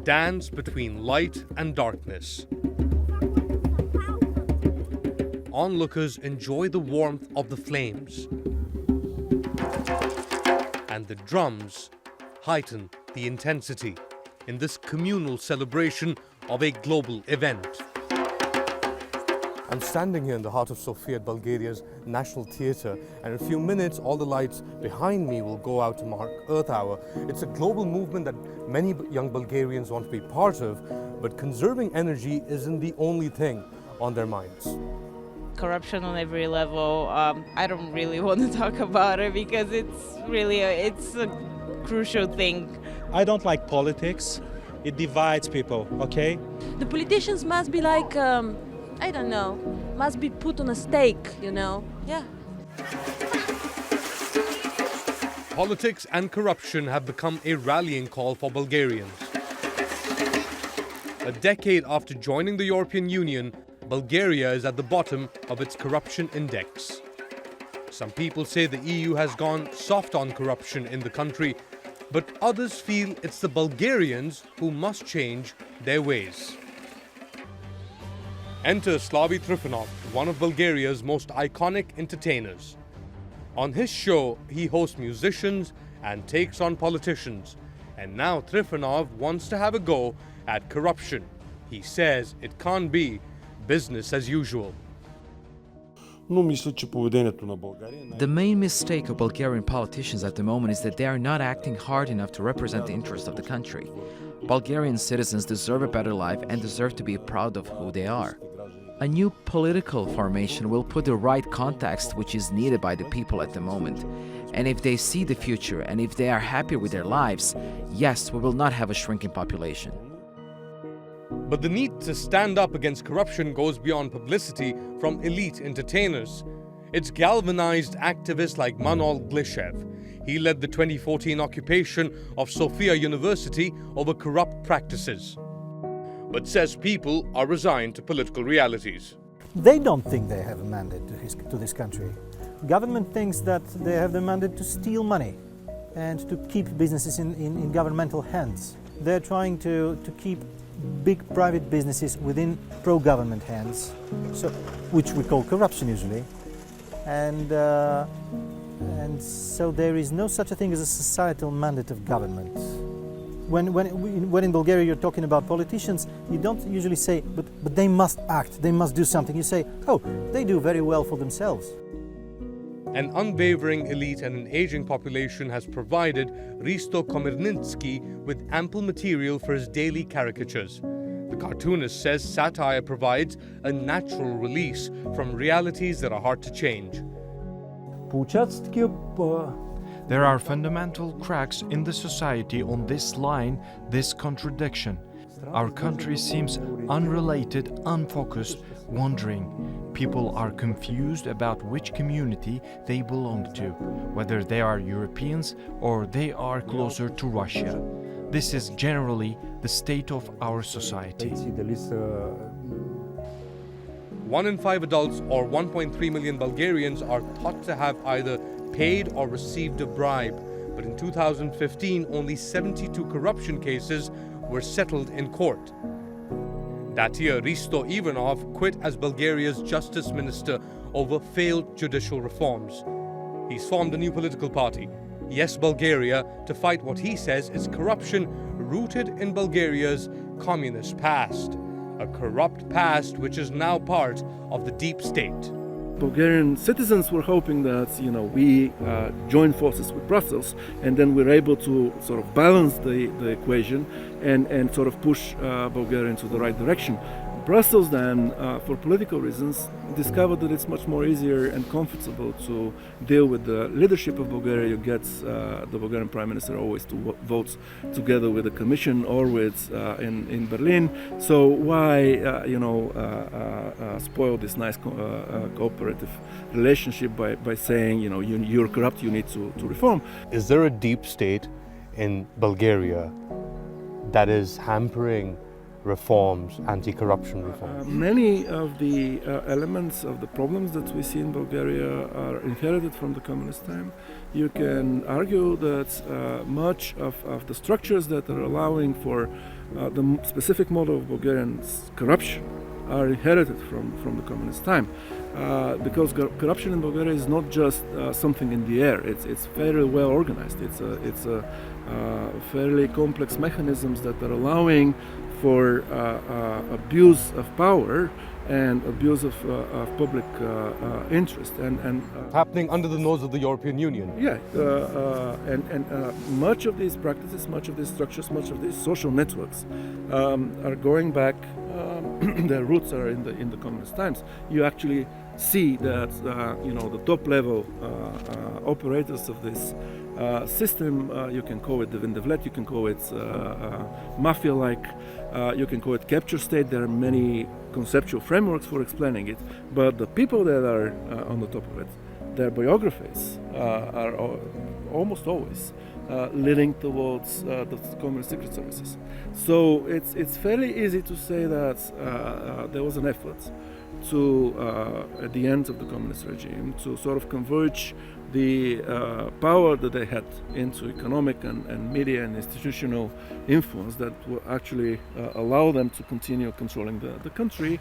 dance between light and darkness. Onlookers enjoy the warmth of the flames, and the drums heighten the intensity in this communal celebration of a global event. I'm standing here in the heart of Sofia at Bulgaria's National Theatre, and in a few minutes all the lights behind me will go out to mark Earth Hour. It's a global movement that many young Bulgarians want to be part of, but conserving energy isn't the only thing on their minds. Corruption on every level. I don't really want to talk about it because it's a crucial thing. I don't like politics. It divides people, okay? The politicians must be like, I don't know, must be put on a stake, you know? Yeah. Politics and corruption have become a rallying call for Bulgarians. A decade after joining the European Union, Bulgaria is at the bottom of its corruption index. Some people say the EU has gone soft on corruption in the country, but others feel it's the Bulgarians who must change their ways. Enter Slavi, one of Bulgaria's most iconic entertainers. On his show, he hosts musicians and takes on politicians. And now Trifonov wants to have a go at corruption. He says it can't be business as usual. The main mistake of Bulgarian politicians at the moment is that they are not acting hard enough to represent the interests of the country. Bulgarian citizens deserve a better life and deserve to be proud of who they are. A new political formation will put the right context which is needed by the people at the moment. And if they see the future and if they are happy with their lives, yes, we will not have a shrinking population. But the need to stand up against corruption goes beyond publicity from elite entertainers. It's galvanized activists like Manol Glishev. He led the 2014 occupation of Sofia University over corrupt practices, but says people are resigned to political realities. They don't think they have a mandate to this country. Government thinks that they have the mandate to steal money and to keep businesses in governmental hands. They're trying to keep big private businesses within pro-government hands, which we call corruption usually. And so there is no such a thing as a societal mandate of government. When in Bulgaria you're talking about politicians, you don't usually say, but they must act, they must do something. You say, oh, they do very well for themselves. An unwavering elite and an aging population has provided Risto Komarnitsky with ample material for his daily caricatures. The cartoonist says satire provides a natural release from realities that are hard to change. There are fundamental cracks in the society on this line, this contradiction. Our country seems unrelated, unfocused, wandering. People are confused about which community they belong to, whether they are Europeans or they are closer to Russia. This is generally the state of our society. 1 in 5 adults, or 1.3 million Bulgarians, are thought to have either paid or received a bribe. But in 2015, only 72 corruption cases were settled in court. That year, Risto Ivanov quit as Bulgaria's justice minister over failed judicial reforms. He's formed a new political party, Yes Bulgaria, to fight what he says is corruption rooted in Bulgaria's communist past. A corrupt past which is now part of the deep state. Bulgarian citizens were hoping that, we join forces with Brussels, and then we're able to sort of balance the equation and sort of push Bulgaria into the right direction. Brussels then, for political reasons, discovered that it's much more easier and comfortable to deal with the leadership of Bulgaria. You get the Bulgarian Prime Minister always to vote together with the Commission or with in Berlin. So why spoil this nice cooperative relationship by saying you're corrupt, you need to reform? Is there a deep state in Bulgaria that is hampering reforms, anti-corruption reforms? Many of the elements of the problems that we see in Bulgaria are inherited from the communist time. You can argue that much of the structures that are allowing for the specific model of Bulgarian corruption are inherited from the communist time. Because corruption in Bulgaria is not just something in the air. It's fairly well organized. It's a fairly complex mechanisms that are allowing for abuse of power and abuse of public interest and happening under the nose of the European Union. Yeah, and much of these practices, much of these structures, much of these social networks are going back. Their roots are in the communist times. You actually see that the top level operators of this system, you can call it the Vindevlet, you can call it mafia-like, you can call it capture state. There are many conceptual frameworks for explaining it, but the people that are on the top of it, their biographies are almost always leading towards the communist secret services. So it's fairly easy to say that there was an effort to, at the end of the communist regime, to sort of converge the power that they had into economic and media and institutional influence that will actually allow them to continue controlling the country.